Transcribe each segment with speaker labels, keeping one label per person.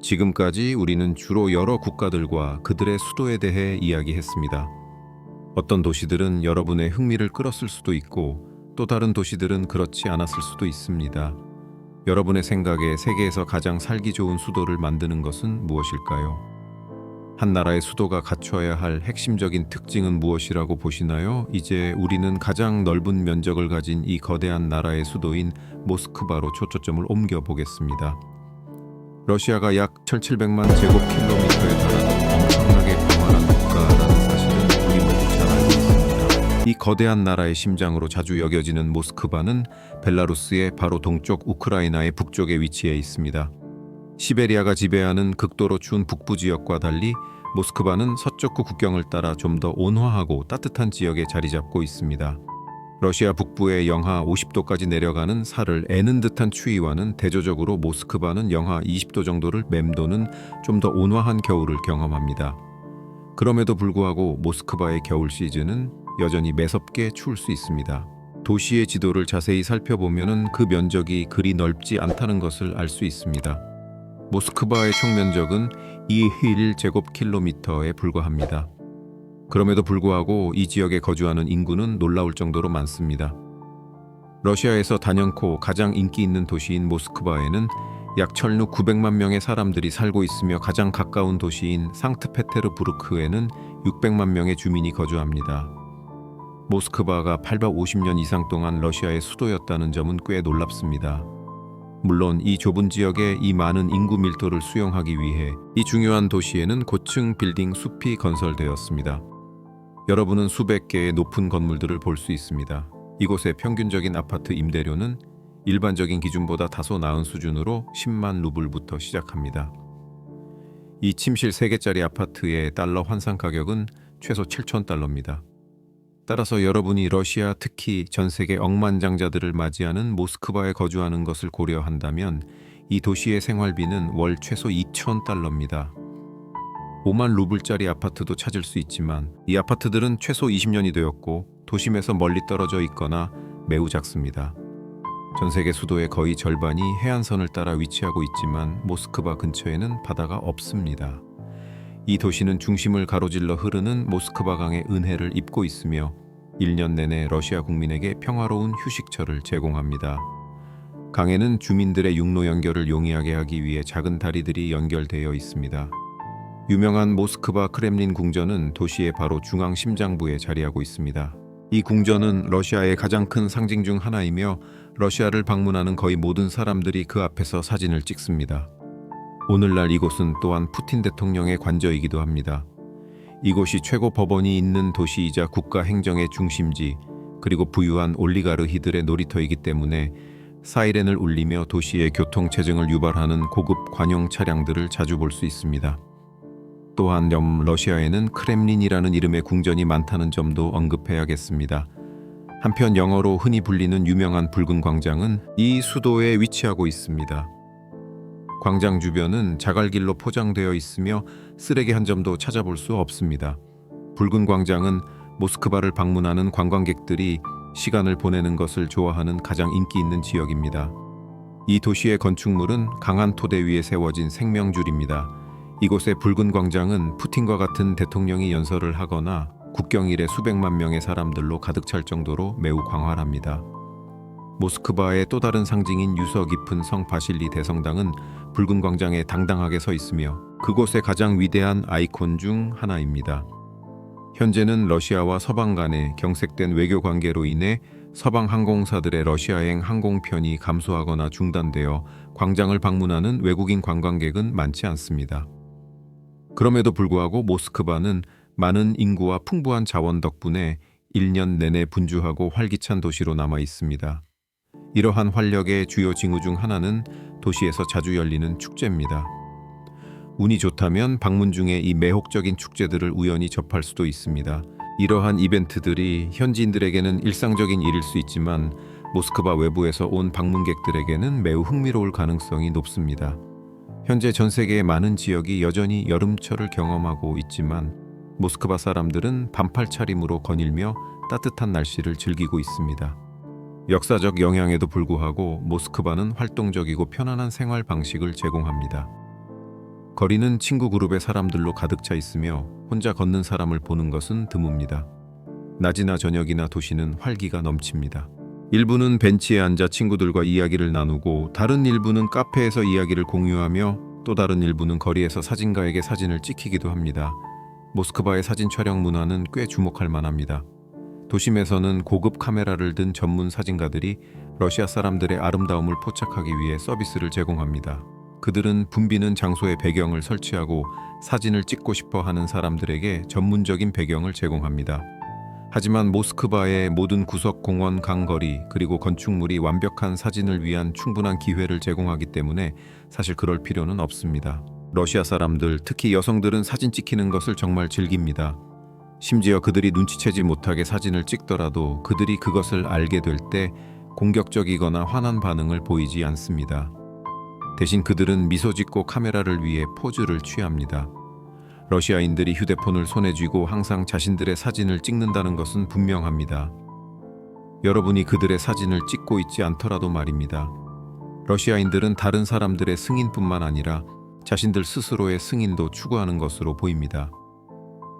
Speaker 1: 지금까지 우리는 주로 여러 국가들과 그들의 수도에 대해 이야기했습니다. 어떤 도시들은 여러분의 흥미를 끌었을 수도 있고 또 다른 도시들은 그렇지 않았을 수도 있습니다. 여러분의 생각에 세계에서 가장 살기 좋은 수도를 만드는 것은 무엇일까요? 한 나라의 수도가 갖춰야 할 핵심적인 특징은 무엇이라고 보시나요? 이제 우리는 가장 넓은 면적을 가진 이 거대한 나라의 수도인 모스크바로 초점을 옮겨 보겠습니다. 러시아가 약 1,700만 제곱킬로미터에 달하는 엄청나게 광활한 국가라는 사실은 우리 모두 잘 알고 있습니다. 이 거대한 나라의 심장으로 자주 여겨지는 모스크바는 벨라루스의 바로 동쪽, 우크라이나의 북쪽에 위치해 있습니다. 시베리아가 지배하는 극도로 추운 북부 지역과 달리 모스크바는 서쪽구 국경을 따라 좀 더 온화하고 따뜻한 지역에 자리 잡고 있습니다. 러시아 북부의 영하 50도까지 내려가는 살을 애는 듯한 추위와는 대조적으로 모스크바는 영하 20도 정도를 맴도는 좀 더 온화한 겨울을 경험합니다. 그럼에도 불구하고 모스크바의 겨울 시즌은 여전히 매섭게 추울 수 있습니다. 도시의 지도를 자세히 살펴보면 그 면적이 그리 넓지 않다는 것을 알 수 있습니다. 모스크바의 총 면적은 2제곱킬로미터에 불과합니다. 그럼에도 불구하고 이 지역에 거주하는 인구는 놀라울 정도로 많습니다. 러시아에서 단연코 가장 인기 있는 도시인 모스크바에는 약 1,900만 명의 사람들이 살고 있으며 가장 가까운 도시인 상트페테르부르크에는 600만 명의 주민이 거주합니다. 모스크바가 850년 이상 동안 러시아의 수도였다는 점은 꽤 놀랍습니다. 물론 이 좁은 지역에 이 많은 인구 밀도를 수용하기 위해 이 중요한 도시에는 고층 빌딩 숲이 건설되었습니다. 여러분은 수백 개의 높은 건물들을 볼 수 있습니다. 이곳의 평균적인 아파트 임대료는 일반적인 기준보다 다소 나은 수준으로 10만 루블부터 시작합니다. 이 침실 3개짜리 아파트의 달러 환산 가격은 최소 7,000달러입니다. 따라서 여러분이 러시아, 특히 전 세계 억만장자들을 맞이하는 모스크바에 거주하는 것을 고려한다면 이 도시의 생활비는 월 최소 2,000달러입니다. 5만 루블짜리 아파트도 찾을 수 있지만 이 아파트들은 최소 20년이 되었고 도심에서 멀리 떨어져 있거나 매우 작습니다. 전 세계 수도의 거의 절반이 해안선을 따라 위치하고 있지만 모스크바 근처에는 바다가 없습니다. 이 도시는 중심을 가로질러 흐르는 모스크바 강의 은혜를 입고 있으며 1년 내내 러시아 국민에게 평화로운 휴식처를 제공합니다. 강에는 주민들의 육로 연결을 용이하게 하기 위해 작은 다리들이 연결되어 있습니다. 유명한 모스크바 크렘린 궁전은 도시의 바로 중앙 심장부에 자리하고 있습니다. 이 궁전은 러시아의 가장 큰 상징 중 하나이며 러시아를 방문하는 거의 모든 사람들이 그 앞에서 사진을 찍습니다. 오늘날 이곳은 또한 푸틴 대통령의 관저이기도 합니다. 이곳이 최고 법원이 있는 도시이자 국가 행정의 중심지, 그리고 부유한 올리가르히들의 놀이터이기 때문에 사이렌을 울리며 도시의 교통체증을 유발하는 고급 관용 차량들을 자주 볼 수 있습니다. 또한 러시아에는 크렘린이라는 이름의 궁전이 많다는 점도 언급해야겠습니다. 한편 영어로 흔히 불리는 유명한 붉은 광장은 이 수도에 위치하고 있습니다. 광장 주변은 자갈길로 포장되어 있으며 쓰레기 한 점도 찾아볼 수 없습니다. 붉은 광장은 모스크바를 방문하는 관광객들이 시간을 보내는 것을 좋아하는 가장 인기 있는 지역입니다. 이 도시의 건축물은 강한 토대 위에 세워진 생명줄입니다. 이곳의 붉은 광장은 푸틴과 같은 대통령이 연설을 하거나 국경일에 수백만 명의 사람들로 가득 찰 정도로 매우 광활합니다. 모스크바의 또 다른 상징인 유서 깊은 성 바실리 대성당은 붉은 광장에 당당하게 서 있으며 그곳의 가장 위대한 아이콘 중 하나입니다. 현재는 러시아와 서방 간의 경색된 외교 관계로 인해 서방 항공사들의 러시아행 항공편이 감소하거나 중단되어 광장을 방문하는 외국인 관광객은 많지 않습니다. 그럼에도 불구하고 모스크바는 많은 인구와 풍부한 자원 덕분에 1년 내내 분주하고 활기찬 도시로 남아 있습니다. 이러한 활력의 주요 징후 중 하나는 도시에서 자주 열리는 축제입니다. 운이 좋다면 방문 중에 이 매혹적인 축제들을 우연히 접할 수도 있습니다. 이러한 이벤트들이 현지인들에게는 일상적인 일일 수 있지만 모스크바 외부에서 온 방문객들에게는 매우 흥미로울 가능성이 높습니다. 현재 전 세계의 많은 지역이 여전히 여름철을 경험하고 있지만 모스크바 사람들은 반팔 차림으로 거닐며 따뜻한 날씨를 즐기고 있습니다. 역사적 영향에도 불구하고 모스크바는 활동적이고 편안한 생활 방식을 제공합니다. 거리는 친구 그룹의 사람들로 가득 차 있으며 혼자 걷는 사람을 보는 것은 드뭅니다. 낮이나 저녁이나 도시는 활기가 넘칩니다. 일부는 벤치에 앉아 친구들과 이야기를 나누고, 다른 일부는 카페에서 이야기를 공유하며, 또 다른 일부는 거리에서 사진가에게 사진을 찍히기도 합니다. 모스크바의 사진 촬영 문화는 꽤 주목할 만합니다. 도심에서는 고급 카메라를 든 전문 사진가들이 러시아 사람들의 아름다움을 포착하기 위해 서비스를 제공합니다. 그들은 붐비는 장소에 배경을 설치하고 사진을 찍고 싶어 하는 사람들에게 전문적인 배경을 제공합니다. 하지만 모스크바의 모든 구석, 공원, 강거리, 그리고 건축물이 완벽한 사진을 위한 충분한 기회를 제공하기 때문에 사실 그럴 필요는 없습니다. 러시아 사람들, 특히 여성들은 사진 찍히는 것을 정말 즐깁니다. 심지어 그들이 눈치채지 못하게 사진을 찍더라도 그들이 그것을 알게 될 때 공격적이거나 화난 반응을 보이지 않습니다. 대신 그들은 미소 짓고 카메라를 위해 포즈를 취합니다. 러시아인들이 휴대폰을 손에 쥐고 항상 자신들의 사진을 찍는다는 것은 분명합니다. 여러분이 그들의 사진을 찍고 있지 않더라도 말입니다. 러시아인들은 다른 사람들의 승인뿐만 아니라 자신들 스스로의 승인도 추구하는 것으로 보입니다.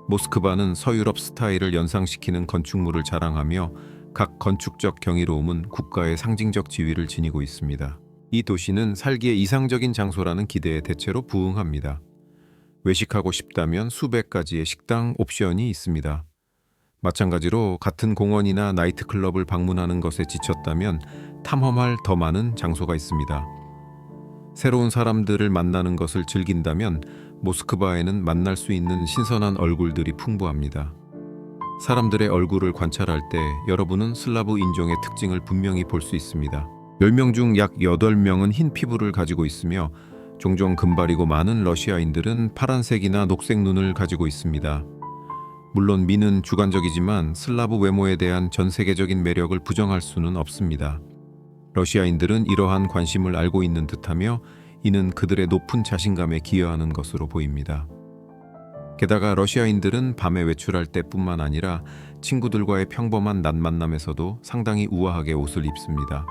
Speaker 1: 모스크바는 서유럽 스타일을 연상시키는 건축물을 자랑하며 각 건축적 경이로움은 국가의 상징적 지위를 지니고 있습니다. 이 도시는 살기에 이상적인 장소라는 기대에 대체로 부응합니다. 외식하고 싶다면 수백 가지의 식당 옵션이 있습니다. 마찬가지로 같은 공원이나 나이트클럽을 방문하는 것에 지쳤다면 탐험할 더 많은 장소가 있습니다. 새로운 사람들을 만나는 것을 즐긴다면 모스크바에는 만날 수 있는 신선한 얼굴들이 풍부합니다. 사람들의 얼굴을 관찰할 때 여러분은 슬라브 인종의 특징을 분명히 볼 수 있습니다. 10명 중 약 8명은 흰 피부를 가지고 있으며, 종종 금발이고 많은 러시아인들은 파란색이나 녹색 눈을 가지고 있습니다. 물론 미는 주관적이지만 슬라브 외모에 대한 전 세계적인 매력을 부정할 수는 없습니다. 러시아인들은 이러한 관심을 알고 있는 듯하며 이는 그들의 높은 자신감에 기여하는 것으로 보입니다. 게다가 러시아인들은 밤에 외출할 때뿐만 아니라 친구들과의 평범한 낮 만남에서도 상당히 우아하게 옷을 입습니다.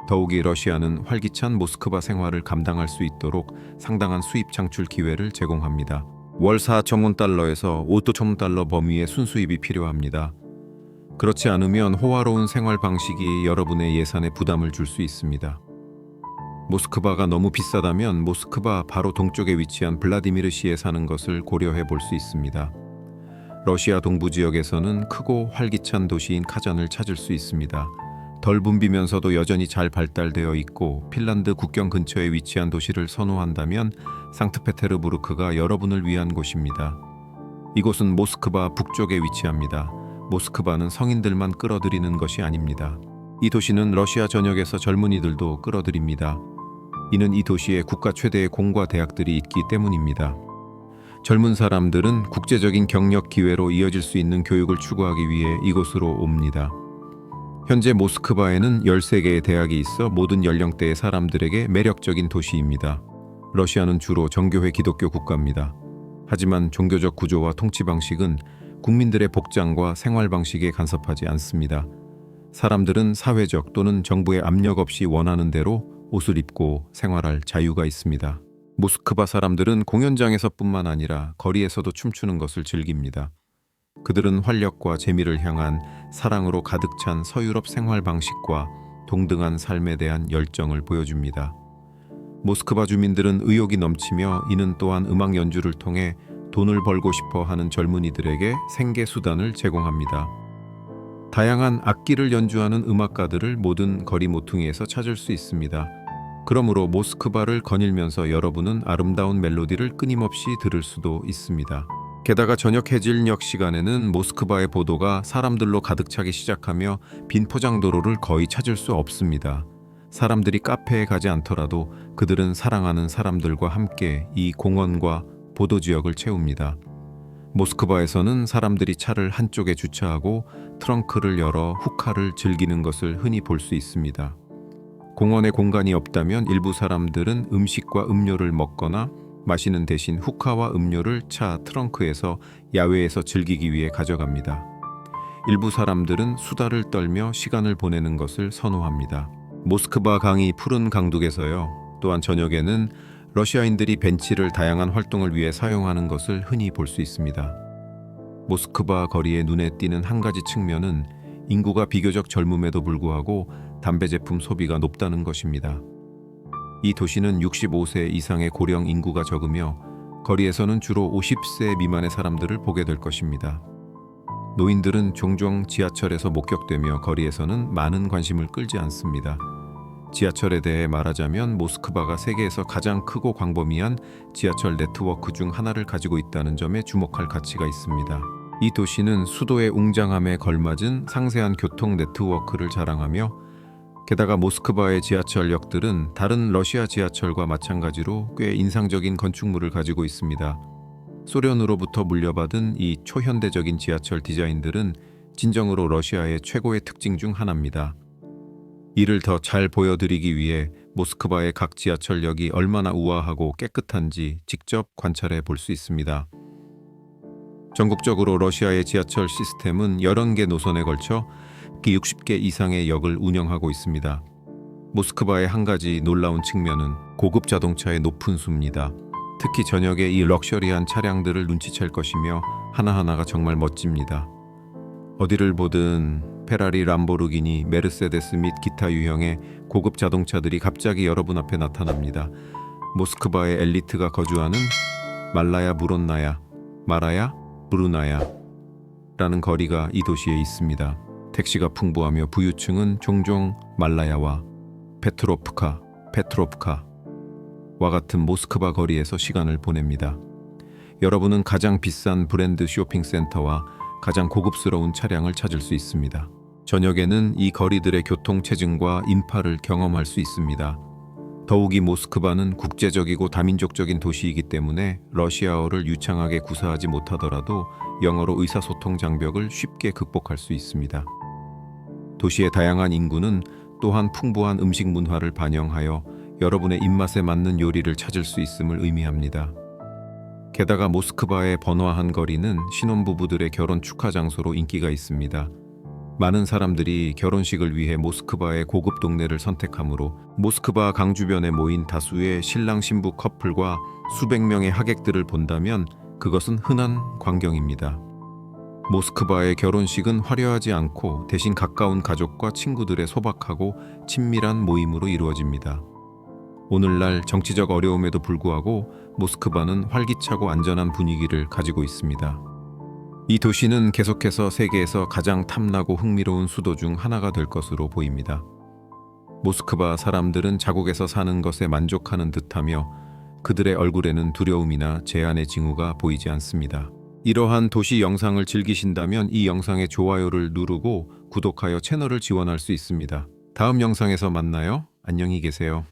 Speaker 1: 더욱이 러시아는 활기찬 모스크바 생활을 감당할 수 있도록 상당한 수입 창출 기회를 제공합니다. 월 4,000달러에서 5,000달러 범위의 순수입이 필요합니다. 그렇지 않으면 호화로운 생활 방식이 여러분의 예산에 부담을 줄 수 있습니다. 모스크바가 너무 비싸다면 모스크바 바로 동쪽에 위치한 블라디미르시에 사는 것을 고려해 볼 수 있습니다. 러시아 동부 지역에서는 크고 활기찬 도시인 카잔을 찾을 수 있습니다. 덜 붐비면서도 여전히 잘 발달되어 있고 핀란드 국경 근처에 위치한 도시를 선호한다면 상트페테르부르크가 여러분을 위한 곳입니다. 이곳은 모스크바 북쪽에 위치합니다. 모스크바는 성인들만 끌어들이는 것이 아닙니다. 이 도시는 러시아 전역에서 젊은이들도 끌어들입니다. 이는 이 도시에 국가 최대의 공과 대학들이 있기 때문입니다. 젊은 사람들은 국제적인 경력 기회로 이어질 수 있는 교육을 추구하기 위해 이곳으로 옵니다. 현재 모스크바에는 13개의 대학이 있어 모든 연령대의 사람들에게 매력적인 도시입니다. 러시아는 주로 정교회 기독교 국가입니다. 하지만 종교적 구조와 통치 방식은 국민들의 복장과 생활 방식에 간섭하지 않습니다. 사람들은 사회적 또는 정부의 압력 없이 원하는 대로 옷을 입고 생활할 자유가 있습니다. 모스크바 사람들은 공연장에서뿐만 아니라 거리에서도 춤추는 것을 즐깁니다. 그들은 활력과 재미를 향한 사랑으로 가득 찬 서유럽 생활 방식과 동등한 삶에 대한 열정을 보여줍니다. 모스크바 주민들은 의욕이 넘치며 이는 또한 음악 연주를 통해 돈을 벌고 싶어 하는 젊은이들에게 생계 수단을 제공합니다. 다양한 악기를 연주하는 음악가들을 모든 거리 모퉁이에서 찾을 수 있습니다. 그러므로 모스크바를 거닐면서 여러분은 아름다운 멜로디를 끊임없이 들을 수도 있습니다. 게다가 저녁 해질녘 시간에는 모스크바의 보도가 사람들로 가득 차기 시작하며 빈 포장도로를 거의 찾을 수 없습니다. 사람들이 카페에 가지 않더라도 그들은 사랑하는 사람들과 함께 이 공원과 보도 지역을 채웁니다. 모스크바에서는 사람들이 차를 한쪽에 주차하고 트렁크를 열어 후카를 즐기는 것을 흔히 볼 수 있습니다. 공원에 공간이 없다면 일부 사람들은 음식과 음료를 먹거나 마시는 대신 후카와 음료를 차 트렁크에서 야외에서 즐기기 위해 가져갑니다. 일부 사람들은 수다를 떨며 시간을 보내는 것을 선호합니다. 모스크바 강이 푸른 강둑에서요. 또한 저녁에는 러시아인들이 벤치를 다양한 활동을 위해 사용하는 것을 흔히 볼 수 있습니다. 모스크바 거리에 눈에 띄는 한 가지 측면은 인구가 비교적 젊음에도 불구하고 담배 제품 소비가 높다는 것입니다. 이 도시는 65세 이상의 고령 인구가 적으며 거리에서는 주로 50세 미만의 사람들을 보게 될 것입니다. 노인들은 종종 지하철에서 목격되며 거리에서는 많은 관심을 끌지 않습니다. 지하철에 대해 말하자면 모스크바가 세계에서 가장 크고 광범위한 지하철 네트워크 중 하나를 가지고 있다는 점에 주목할 가치가 있습니다. 이 도시는 수도의 웅장함에 걸맞은 상세한 교통 네트워크를 자랑하며 게다가 모스크바의 지하철역들은 다른 러시아 지하철과 마찬가지로 꽤 인상적인 건축물을 가지고 있습니다. 소련으로부터 물려받은 이 초현대적인 지하철 디자인들은 진정으로 러시아의 최고의 특징 중 하나입니다. 이를 더 잘 보여드리기 위해 모스크바의 각 지하철역이 얼마나 우아하고 깨끗한지 직접 관찰해 볼 수 있습니다. 전국적으로 러시아의 지하철 시스템은 11개 노선에 걸쳐 60개 이상의 역을 운영하고 있습니다. 모스크바의 한 가지 놀라운 측면은 고급 자동차의 높은 수입니다. 특히 저녁에 이 럭셔리한 차량들을 눈치챌 것이며 하나하나가 정말 멋집니다. 어디를 보든 페라리, 람보르기니, 메르세데스 및 기타 유형의 고급 자동차들이 갑자기 여러분 앞에 나타납니다. 모스크바의 엘리트가 거주하는 말라야 무론나야, 마라야, 브루나야 라는 거리가 이 도시에 있습니다. 택시가 풍부하며 부유층은 종종 말라야와 페트로프카 와 같은 모스크바 거리에서 시간을 보냅니다. 여러분은 가장 비싼 브랜드 쇼핑센터와 가장 고급스러운 차량을 찾을 수 있습니다. 저녁에는 이 거리들의 교통체증과 인파를 경험할 수 있습니다. 더욱이 모스크바는 국제적이고 다민족적인 도시이기 때문에 러시아어를 유창하게 구사하지 못하더라도 영어로 의사소통 장벽을 쉽게 극복할 수 있습니다. 도시의 다양한 인구는 또한 풍부한 음식 문화를 반영하여 여러분의 입맛에 맞는 요리를 찾을 수 있음을 의미합니다. 게다가 모스크바의 번화한 거리는 신혼부부들의 결혼 축하 장소로 인기가 있습니다. 많은 사람들이 결혼식을 위해 모스크바의 고급 동네를 선택하므로 모스크바 강 주변에 모인 다수의 신랑 신부 커플과 수백 명의 하객들을 본다면 그것은 흔한 광경입니다. 모스크바의 결혼식은 화려하지 않고 대신 가까운 가족과 친구들의 소박하고 친밀한 모임으로 이루어집니다. 오늘날 정치적 어려움에도 불구하고 모스크바는 활기차고 안전한 분위기를 가지고 있습니다. 이 도시는 계속해서 세계에서 가장 탐나고 흥미로운 수도 중 하나가 될 것으로 보입니다. 모스크바 사람들은 자국에서 사는 것에 만족하는 듯하며 그들의 얼굴에는 두려움이나 제한의 징후가 보이지 않습니다. 이러한 도시 영상을 즐기신다면 이 영상의 좋아요를 누르고 구독하여 채널을 지원할 수 있습니다. 다음 영상에서 만나요. 안녕히 계세요.